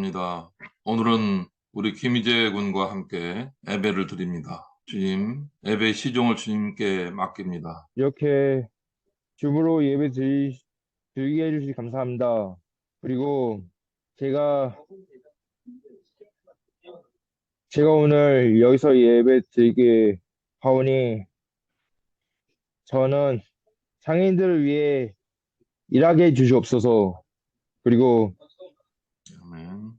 감사합니다. 오늘은 우리 김희재 군과 함께 예배를 드립니다. 주님, 예배 시종을 주님께 맡깁니다. 이렇게 줌으로 드리게 해주시 감사합니다. 그리고 제가, 제가 오늘 여기서 예배 드리게 하오니 저는 장애인들을 위해 일하게 해주시옵소서. 그리고 아멘.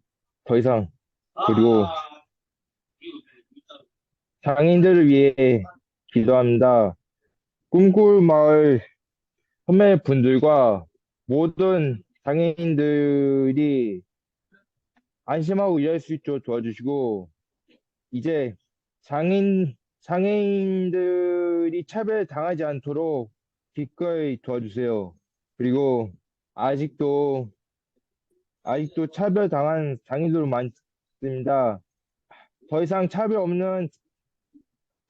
더 이상, 그리고 장애인들을 위해 기도합니다. 꿈꿀 마을 선배분들과 모든 장애인들이 안심하고 일할 수 있도록 도와주시고, 이제 장애인들이 차별당하지 않도록 기꺼이 도와주세요. 그리고 아직도, 아직도 차별당한 장애인들 많습니다. 더 이상 차별 없는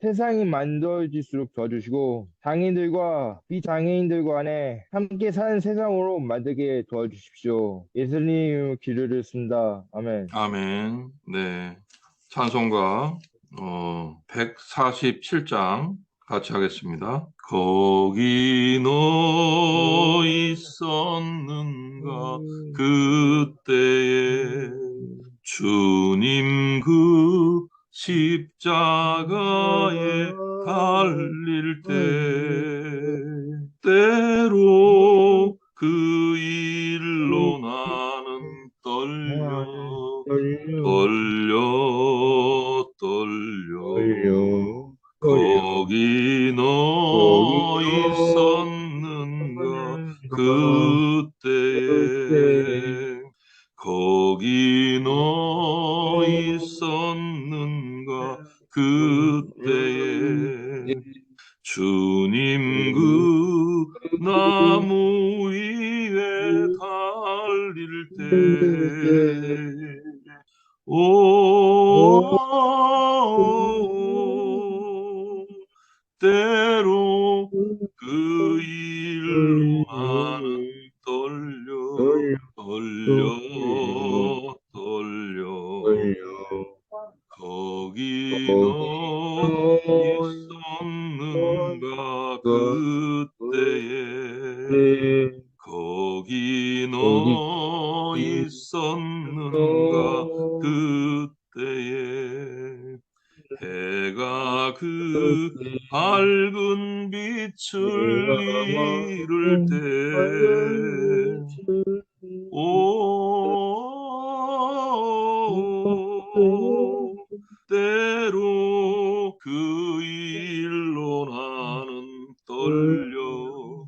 세상이 만들어질수록 도와주시고, 장애인들과 비장애인들 간에 함께 사는 세상으로 만들게 도와주십시오. 예수님 기도를 씁니다. 아멘. 아멘. 네. 찬송가 147장 같이 하겠습니다. 거기 너 있었는가 그때에 주님 그 십자가에 달릴 때로 그 일로 나는 떨려 거기 너 있었는가 그때에 거기 너 있었는가 그때에 주님 그 나무 위에 달릴 때로 그 일로 나는 떨려 거기 너 있었는가 그때에 거기 너 있었는가 그때에 해가 그 밝은 빛을 잃을 때로 그 일로 나는 떨려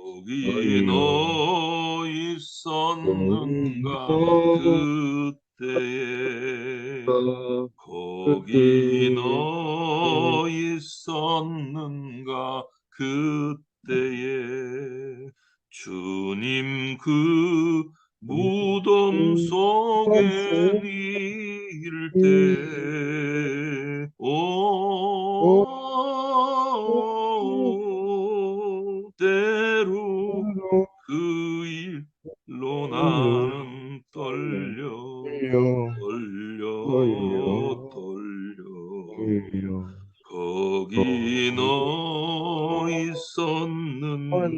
거기 너 있었는가 그때에 거기 너 있었는가 그때에 주님 그 무덤 속에 이를 때로 그 일로 나는 떨려 거기 너 있었는가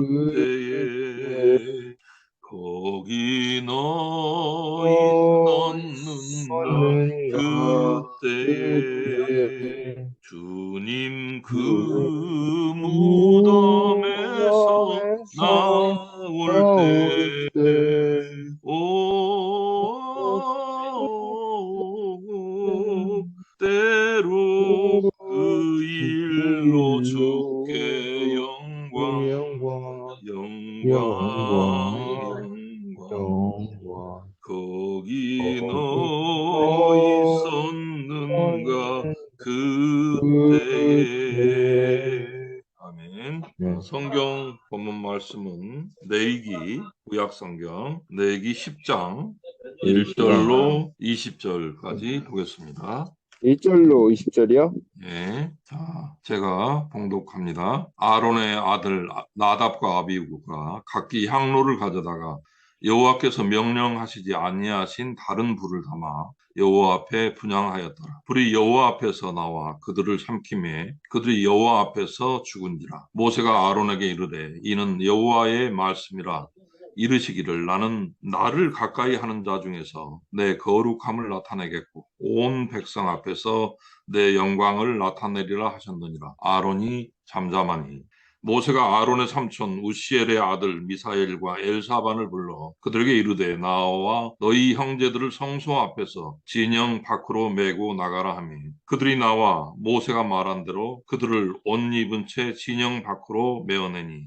그때에 거기 너 있었는가 그때에 주님 그 무덤에서 나올 때로 그 일로 주께 영광 거기 너 있었는가 그때에 아멘. 성경 본문 말씀은 레위기 구약성경 레위기 10장 1절로 20절까지 보겠습니다. 1절로 20절이요? 예. 자, 제가 봉독합니다. 아론의 아들 나답과 아비후가 각기 향로를 가져다가 여호와께서 명령하시지 아니하신 다른 불을 담아 여호와 앞에 분향하였더라. 불이 여호와 앞에서 나와 그들을 삼키매 그들이 여호와 앞에서 죽은지라. 모세가 아론에게 이르되 이는 여호와의 말씀이라. 이르시기를 나는 나를 가까이 하는 자 중에서 내 거룩함을 나타내겠고 온 백성 앞에서 내 영광을 나타내리라 하셨느니라. 아론이 잠잠하니 모세가 아론의 삼촌 우시엘의 아들 미사엘과 엘사반을 불러 그들에게 이르되 나와 너희 형제들을 성소 앞에서 진영 밖으로 메고 나가라 하며 그들이 나와 모세가 말한 대로 그들을 옷 입은 채 진영 밖으로 메어내니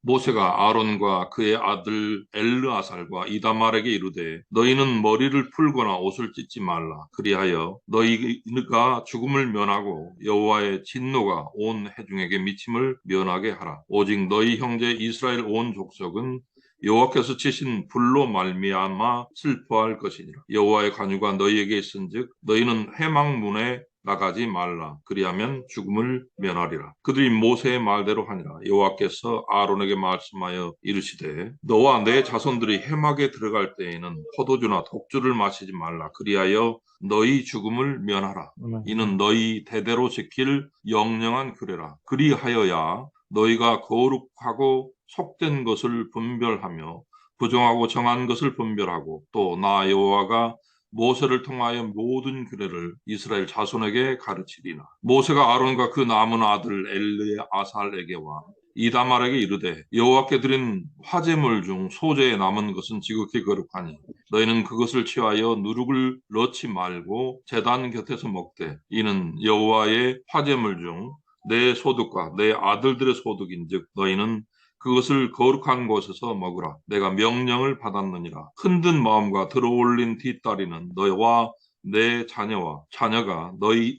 모세가 아론과 그의 아들 엘르아살과 이다말에게 이르되 너희는 머리를 풀거나 옷을 찢지 말라. 그리하여 너희가 죽음을 면하고 여호와의 진노가 온 회중에게 미침을 면하게 하라. 오직 너희 형제 이스라엘 온 족속은 여호와께서 치신 불로 말미암아 슬퍼할 것이니라. 여호와의 관유가 너희에게 있은즉 너희는 회막문에 나가지 말라. 그리하면 죽음을 면하리라. 그들이 모세의 말대로 하니라. 여호와께서 아론에게 말씀하여 이르시되 너와 내 자손들이 해막에 들어갈 때에는 포도주나 독주를 마시지 말라. 그리하여 너희 죽음을 면하라. 이는 너희 대대로 지킬 영영한 규례라. 그리하여야 너희가 거룩하고 속된 것을 분별하며 부정하고 정한 것을 분별하고 또 나 여호와가 모세를 통하여 모든 규례를 이스라엘 자손에게 가르치리라. 모세가 아론과 그 남은 아들 엘르아살에게와 이다말에게 이르되 여호와께 드린 화제물 중 소재에 남은 것은 지극히 거룩하니 너희는 그것을 취하여 누룩을 넣지 말고 제단 곁에서 먹되 이는 여호와의 화제물 중 내 소득과 내 아들들의 소득인즉 너희는 그것을 거룩한 곳에서 먹으라. 내가 명령을 받았느니라. 흔든 마음과 들어올린 뒷다리는 너와 내 자녀와 자녀가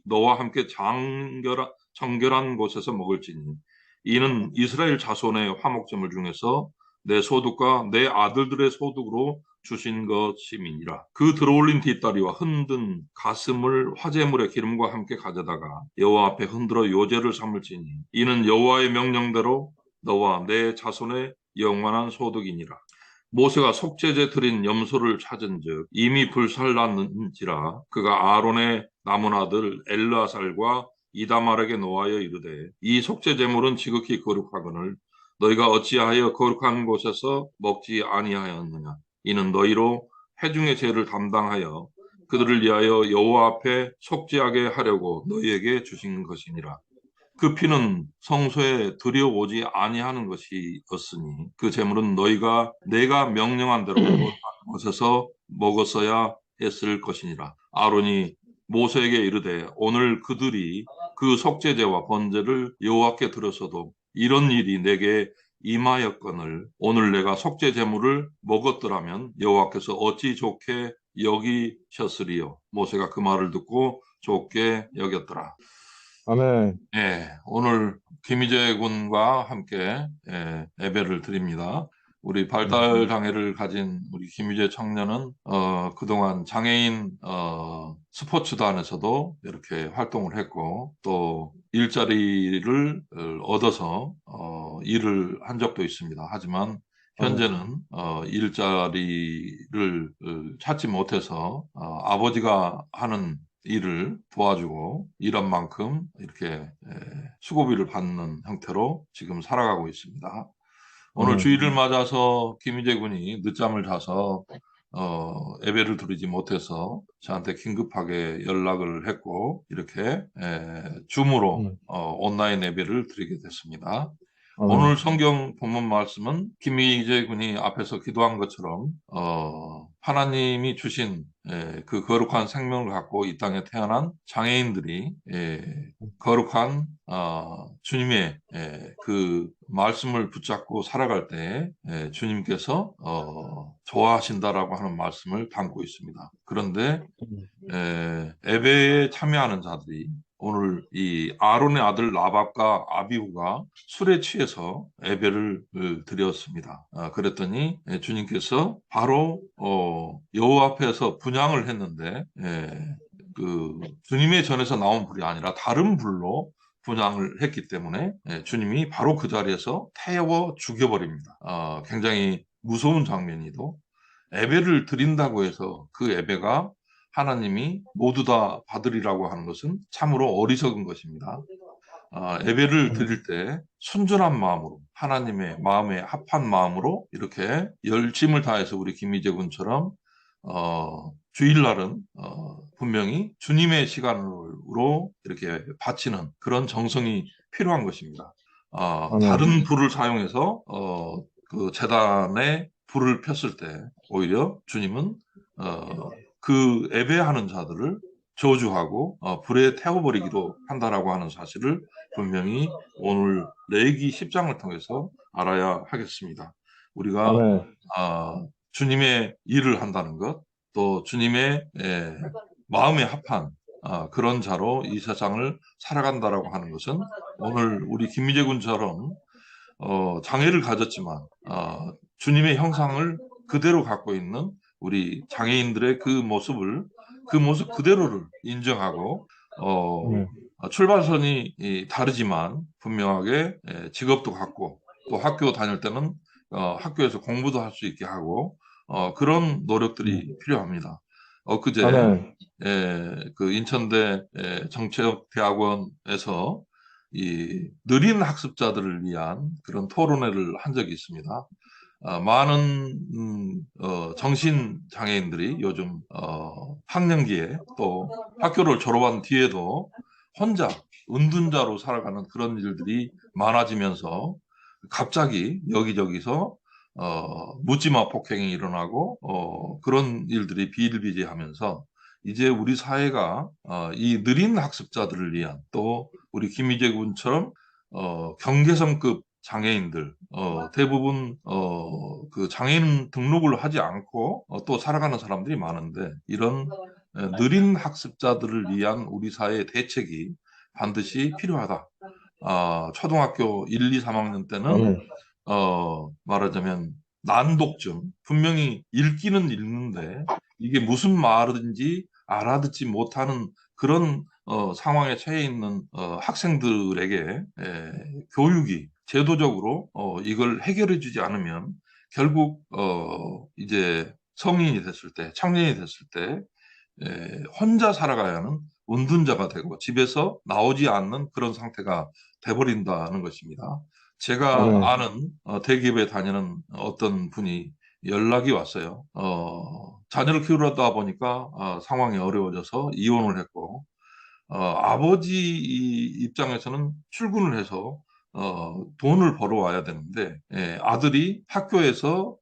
너와 함께 정결한 곳에서 먹을지니 이는 이스라엘 자손의 화목제물 중에서 내 소득과 내 아들들의 소득으로 주신 것임이니라. 그 들어올린 뒷다리와 흔든 가슴을 화제물의 기름과 함께 가져다가 여호와 앞에 흔들어 요제를 삼을지니 이는 여호와의 명령대로 너와 내 자손의 영원한 소득이니라. 모세가 속죄제 드린 염소를 찾은즉 이미 불살랐는지라 그가 아론의 남은 아들 엘르아살과 이다말에게 노하여 이르되 이 속죄 제물은 지극히 거룩하거늘 너희가 어찌하여 거룩한 곳에서 먹지 아니하였느냐 이는 너희로 회중의 죄를 담당하여 그들을 위하여 여호와 앞에 속죄하게 하려고 너희에게 주신 것이니라. 그 피는 성소에 들여오지 아니하는 것이었으니 그 제물은 너희가 내가 명령한 대로 거룩한 곳에서 먹었어야 했을 것이니라. 아론이 모세에게 이르되 오늘 그들이 그 속죄제와 번제를 여호와께 드렸어도 이런 일이 내게 임하였거늘 오늘 내가 속죄 제물을 먹었더라면 여호와께서 어찌 좋게 여기셨으리요. 모세가 그 말을 듣고 좋게 여겼더라. 아멘. 예, 오늘 김희재 군과 함께 예배를 드립니다. 우리 발달 장애를 가진 우리 김희재 청년은 그동안 장애인 스포츠단에서도 이렇게 활동을 했고 또 일자리를 얻어서 일을 한 적도 있습니다. 하지만 현재는 일자리를 찾지 못해서 아버지가 하는 일을 도와주고 일한 만큼 이렇게 수고비를 받는 형태로 지금 살아가고 있습니다. 오늘 주일을 맞아서 김희재 군이 늦잠을 자서 예배를 드리지 못해서 저한테 긴급하게 연락을 했고 이렇게 줌으로 온라인 예배를 드리게 됐습니다. 오늘 성경 본문 말씀은 김희재 군이 앞에서 기도한 것처럼 하나님이 주신 그 거룩한 생명을 갖고 이 땅에 태어난 장애인들이 거룩한 주님의 그 말씀을 붙잡고 살아갈 때 주님께서 좋아하신다라고 하는 말씀을 담고 있습니다. 그런데 예배에 참여하는 자들이 오늘 이 아론의 아들 나밥과 아비후가 술에 취해서 예배를 드렸습니다. 그랬더니 주님께서 바로 여호와 앞에서 분향을 했는데 그 주님의 전에서 나온 불이 아니라 다른 불로 분양을 했기 때문에 주님이 바로 그 자리에서 태워 죽여버립니다. 굉장히 무서운 장면이도 예배를 드린다고 해서 그 예배가 하나님이 모두 다 받으리라고 하는 것은 참으로 어리석은 것입니다. 예배를 아멘. 드릴 때 순전한 마음으로 하나님의 마음에 합한 마음으로 이렇게 열심을 다해서 우리 김희재 군처럼 주일날은 분명히 주님의 시간으로 이렇게 바치는 그런 정성이 필요한 것입니다. 아멘. 다른 불을 사용해서 그 제단에 불을 폈을 때 오히려 주님은 그 예배하는 자들을 저주하고 불에 태워버리기도 한다라고 하는 사실을 분명히 오늘 레위기 10장을 통해서 알아야 하겠습니다. 우리가 아멘. 주님의 일을 한다는 것, 또 주님의 마음에 합한 그런 자로 이 세상을 살아간다라고 하는 것은 오늘 우리 김미재 군처럼 장애를 가졌지만 주님의 형상을 그대로 갖고 있는 우리 장애인들의 그 모습 그대로를 인정하고 아멘. 출발선이 다르지만 분명하게 직업도 갖고 또 학교 다닐 때는 학교에서 공부도 할 수 있게 하고 그런 노력들이 필요합니다. 엊그제 아멘. 그 인천대 정책대학원에서 이 느린 학습자들을 위한 그런 토론회를 한 적이 있습니다. 많은 정신 장애인들이 요즘 학령기에 또 학교를 졸업한 뒤에도 혼자 은둔자로 살아가는 그런 일들이 많아지면서 갑자기 여기저기서 묻지마 폭행이 일어나고 그런 일들이 비일비재하면서 이제 우리 사회가 이 느린 학습자들을 위한 또 우리 김희재 군처럼 경계선급 장애인들 대부분 그 장애인 등록을 하지 않고 또 살아가는 사람들이 많은데 이런 느린 학습자들을 위한 우리 사회의 대책이 반드시 필요하다. 초등학교 1, 2, 3학년 때는 아멘. 말하자면 난독증 분명히 읽기는 읽는데 이게 무슨 말인지 알아듣지 못하는 그런 상황에 처해 있는 학생들에게 교육이 제도적으로 이걸 해결해 주지 않으면 결국 이제 성인이 됐을 때 청년이 됐을 때 혼자 살아가야 하는 은둔자가 되고 집에서 나오지 않는 그런 상태가 돼버린다는 것입니다. 제가 아멘. 아는 대기업에 다니는 어떤 분이 연락이 왔어요. 자녀를 키우려다 보니까 상황이 어려워져서 이혼을 했고 아버지 입장에서는 출근을 해서 돈을 벌어와야 되는데 아들이 학교에서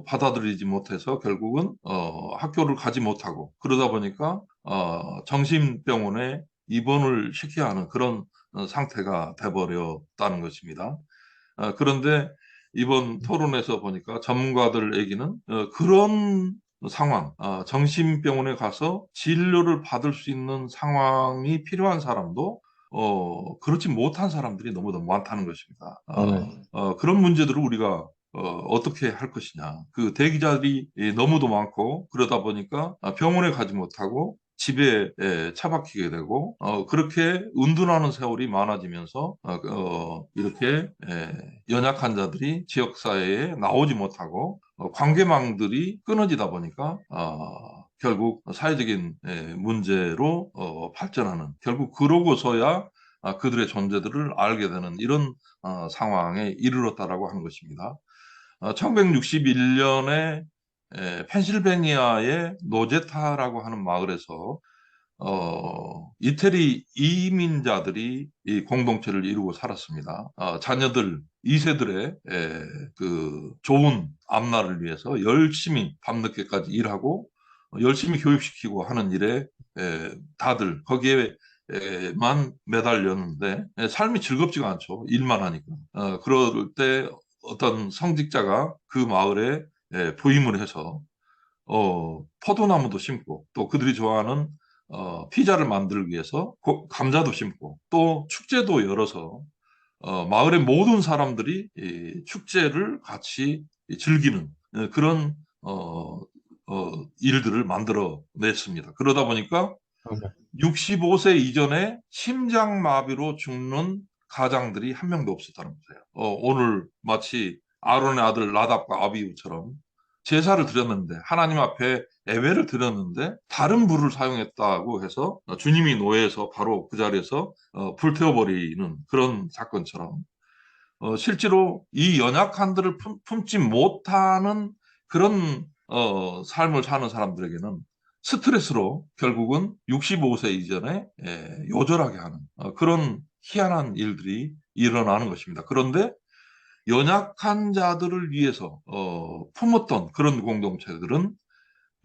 받아들이지 못해서 결국은 학교를 가지 못하고 그러다 보니까 정신병원에 입원을 시켜야 하는 그런 상태가 돼버렸다는 것입니다. 그런데 이번 토론에서 보니까 전문가들 얘기는 그런 상황, 정신병원에 가서 진료를 받을 수 있는 상황이 필요한 사람도 그렇지 못한 사람들이 너무너무 많다는 것입니다. 아멘. 그런 문제들을 우리가 어떻게 할 것이냐. 그 대기자들이 너무도 많고 그러다 보니까 병원에 가지 못하고 집에 처박히게 되고 그렇게 은둔하는 세월이 많아지면서 이렇게 연약한 자들이 지역사회에 나오지 못하고 관계망들이 끊어지다 보니까 결국 사회적인 문제로 발전하는 결국 그러고서야 그들의 존재들을 알게 되는 이런 상황에 이르렀다라고 하는 것입니다. 1961년에 펜실베니아의 노제타라고 하는 마을에서 이태리 이민자들이 이 공동체를 이루고 살았습니다. 자녀들 2세들의 그 좋은 앞날을 위해서 열심히 밤늦게까지 일하고 열심히 교육시키고 하는 일에 다들 거기에만 매달렸는데 삶이 즐겁지가 않죠. 일만 하니까. 그럴 때 어떤 성직자가 그 마을에 부임을 해서 포도나무도 심고 또 그들이 좋아하는 피자를 만들기 위해서 감자도 심고 또 축제도 열어서 마을의 모든 사람들이 이 축제를 같이 즐기는 그런 일들을 만들어 냈습니다. 그러다 보니까 아멘. 65세 이전에 심장마비로 죽는 가장들이 한 명도 없었다는 거예요. 오늘 마치 아론의 아들 나답과 아비후처럼 제사를 드렸는데 하나님 앞에 예배를 드렸는데 다른 불을 사용했다고 해서 주님이 노예해서 바로 그 자리에서 불태워버리는 그런 사건처럼 실제로 이 연약한들을 품지 못하는 그런 삶을 사는 사람들에게는 스트레스로 결국은 65세 이전에 요절하게 하는 그런 희한한 일들이 일어나는 것입니다. 그런데 연약한 자들을 위해서 품었던 그런 공동체들은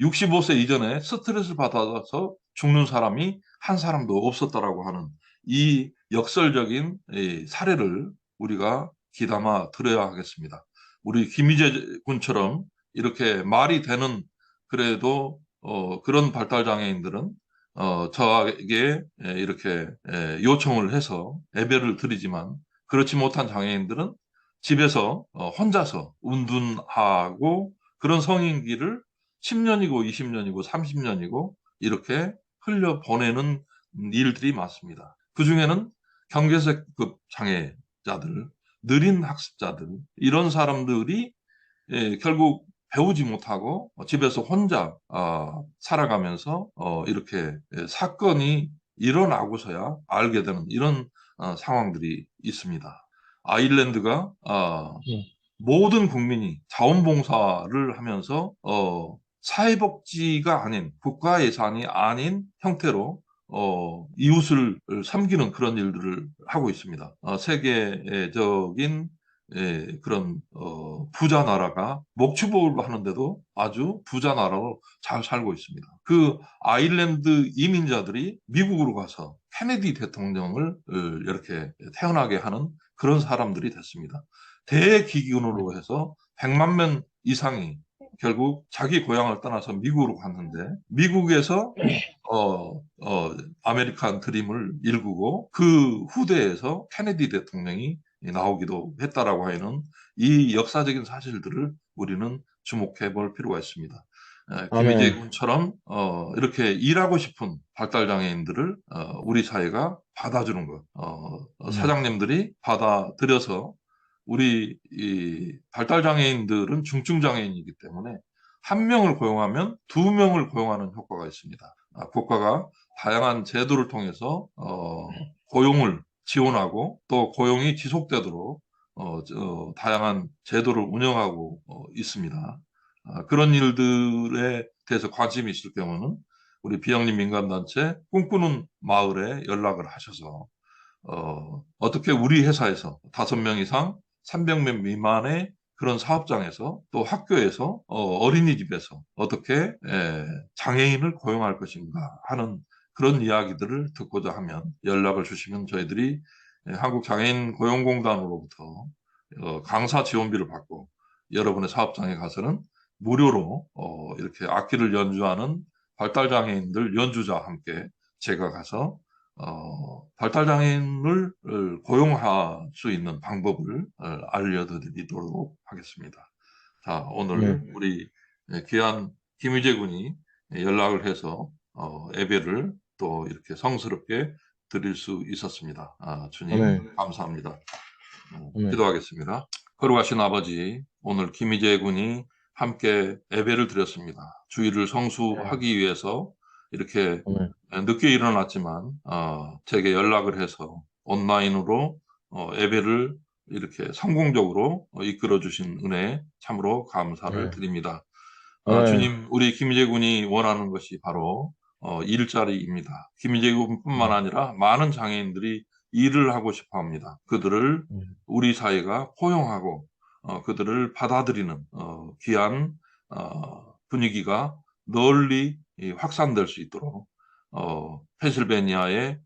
65세 이전에 스트레스를 받아서 죽는 사람이 한 사람도 없었다라고 하는 이 역설적인 사례를 우리가 귀담아 들어야 하겠습니다. 우리 김희재 군처럼 이렇게 말이 되는 그래도 그런 발달 장애인들은 저에게 이렇게 요청을 해서 예배를 드리지만 그렇지 못한 장애인들은 집에서 혼자서 운둔하고 그런 성인기를 10년이고 20년이고 30년이고 이렇게 흘려보내는 일들이 많습니다. 그중에는 경계색급 장애자들, 느린 학습자들 이런 사람들이 결국 배우지 못하고 집에서 혼자 살아가면서 이렇게 사건이 일어나고서야 알게 되는 이런 상황들이 있습니다. 아일랜드가 네. 모든 국민이 자원봉사를 하면서 사회복지가 아닌 국가 예산이 아닌 형태로 이웃을 섬기는 그런 일들을 하고 있습니다. 세계적인 그런 부자 나라가 목축을 하는데도 아주 부자 나라로 잘 살고 있습니다. 그 아일랜드 이민자들이 미국으로 가서 케네디 대통령을 이렇게 태어나게 하는 그런 사람들이 됐습니다. 대기근으로 해서 100만 명 이상이 결국 자기 고향을 떠나서 미국으로 갔는데 미국에서 아메리칸 드림을 일구고 그 후대에서 케네디 대통령이 나오기도 했다라고 하는 이 역사적인 사실들을 우리는 주목해 볼 필요가 있습니다. 김희재 아멘. 군처럼 이렇게 일하고 싶은 발달장애인들을 우리 사회가 받아주는 것, 사장님들이 받아들여서 우리 이 발달장애인들은 중증장애인이기 때문에 한 명을 고용하면 두 명을 고용하는 효과가 있습니다. 국가가 다양한 제도를 통해서 고용을 지원하고 또 고용이 지속되도록 다양한 제도를 운영하고 있습니다. 그런 일들에 대해서 관심이 있을 경우는 우리 비영리 민간단체 꿈꾸는 마을에 연락을 하셔서 어떻게 우리 회사에서 5명 이상 300명 미만의 그런 사업장에서 또 학교에서 어린이집에서 어떻게 장애인을 고용할 것인가 하는 그런 이야기들을 듣고자 하면 연락을 주시면 저희들이 한국장애인 고용공단으로부터 강사 지원비를 받고 여러분의 사업장에 가서는 무료로 이렇게 악기를 연주하는 발달장애인들 연주자와 함께 제가 가서 발달장애인을 고용할 수 있는 방법을 알려드리도록 하겠습니다. 자, 네. 오늘 우리 귀한 김유재 군이 연락을 해서 예배를 또 이렇게 성스럽게 드릴 수 있었습니다. 주님 아멘. 감사합니다. 아멘. 기도하겠습니다. 거룩하신 아버지, 오늘 김희재 군이 함께 예배를 드렸습니다. 주일을 네. 성수하기 위해서 이렇게 아멘. 늦게 일어났지만 제게 연락을 해서 온라인으로 예배를 이렇게 성공적으로 이끌어 주신 은혜 참으로 감사를 네. 드립니다. 아멘. 주님, 우리 김희재 군이 원하는 것이 바로 일자리입니다. 김희재 군뿐만 네. 아니라 많은 장애인들이 일을 하고 싶어 합니다. 그들을 우리 사회가 포용하고 그들을 받아들이는 귀한 분위기가 널리 확산될 수 있도록 펜실베니아에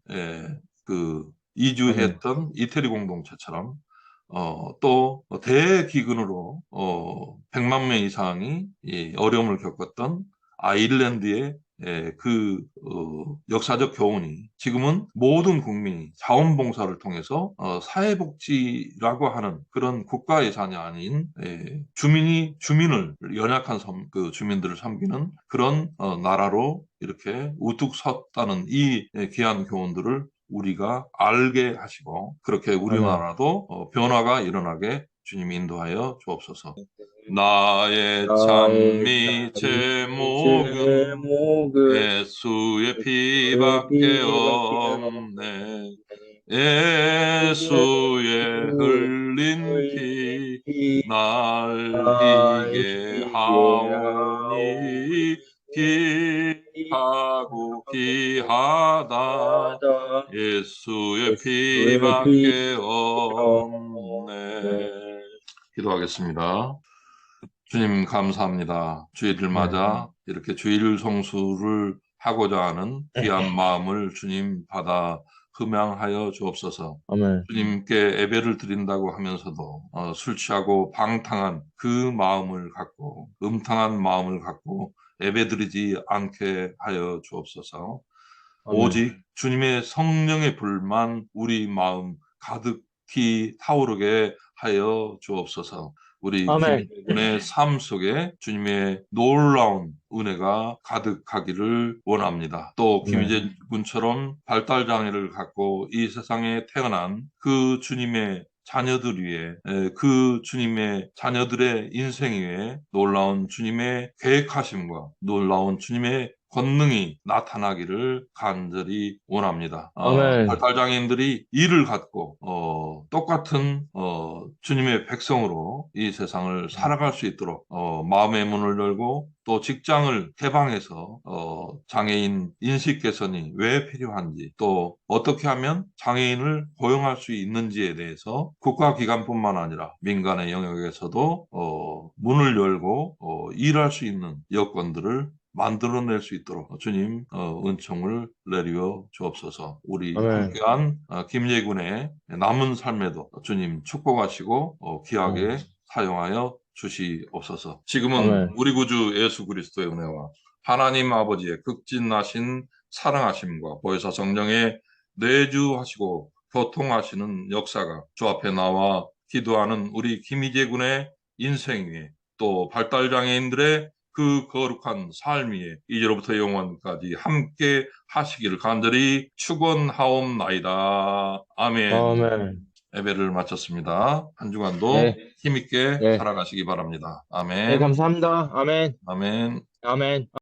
그 아멘. 이주했던 이태리 공동체처럼 또 대기근으로 100만 명 이상이 이 어려움을 겪었던 아일랜드의 역사적 교훈이 지금은 모든 국민이 자원봉사를 통해서 사회복지라고 하는 그런 국가 예산이 아닌 주민을 연약한 주민들을 섬기는 그런 나라로 이렇게 우뚝 섰다는 이 귀한 교훈들을 우리가 알게 하시고 그렇게 우리나라도 변화가 일어나게 주님 인도하여 주옵소서. 나의 찬미 제목은 예수의 피밖에 없네. 예수의 흘린 피 날 희게 하오니 귀하고 귀하다. 예수의 피밖에 없네. 기도하겠습니다. 주님 감사합니다. 주일을 맞아 이렇게 주일 성수를 하고자 하는 귀한 마음을 주님 받아 흠양하여 주옵소서. 아멘. 주님께 예배를 드린다고 하면서도 술 취하고 방탕한 그 마음을 갖고 음탕한 마음을 갖고 예배 드리지 않게 하여 주옵소서. 아멘. 오직 주님의 성령의 불만 우리 마음 가득히 타오르게 하여 주옵소서. 우리 아멘. 김희군의 삶 속에 주님의 놀라운 은혜가 가득하기를 원합니다. 또 김희재 군처럼 발달 장애를 갖고 이 세상에 태어난 그 주님의 자녀들 위에 그 주님의 자녀들의 인생 위에 놀라운 주님의 계획하심과 놀라운 주님의 권능이 나타나기를 간절히 원합니다. 아멘. 발달장애인들이 이를 갖고 똑같은 주님의 백성으로 이 세상을 살아갈 수 있도록 마음의 문을 열고 또 직장을 개방해서 장애인 인식 개선이 왜 필요한지 또 어떻게 하면 장애인을 고용할 수 있는지에 대해서 국가기관뿐만 아니라 민간의 영역에서도 문을 열고 일할 수 있는 여건들을 만들어낼 수 있도록 주님 은총을 내려 주옵소서. 우리 함께한 김예군의 남은 삶에도 주님 축복하시고 귀하게 사용하여 주시옵소서. 지금은 우리 구주 예수 그리스도의 은혜와 하나님 아버지의 극진하신 사랑하심과 보혜사 성령의 내주하시고 교통하시는 역사가 주 앞에 나와 기도하는 우리 김희재 군의 인생 위에 또 발달장애인들의 그 거룩한 삶 위에 이제로부터 영원까지 함께 하시기를 간절히 축원하옵나이다. 아멘. 아멘. 예배를 마쳤습니다. 한 주간도 힘있게 살아가시기 바랍니다. 아멘. 감사합니다. 아멘. 아멘. 아멘.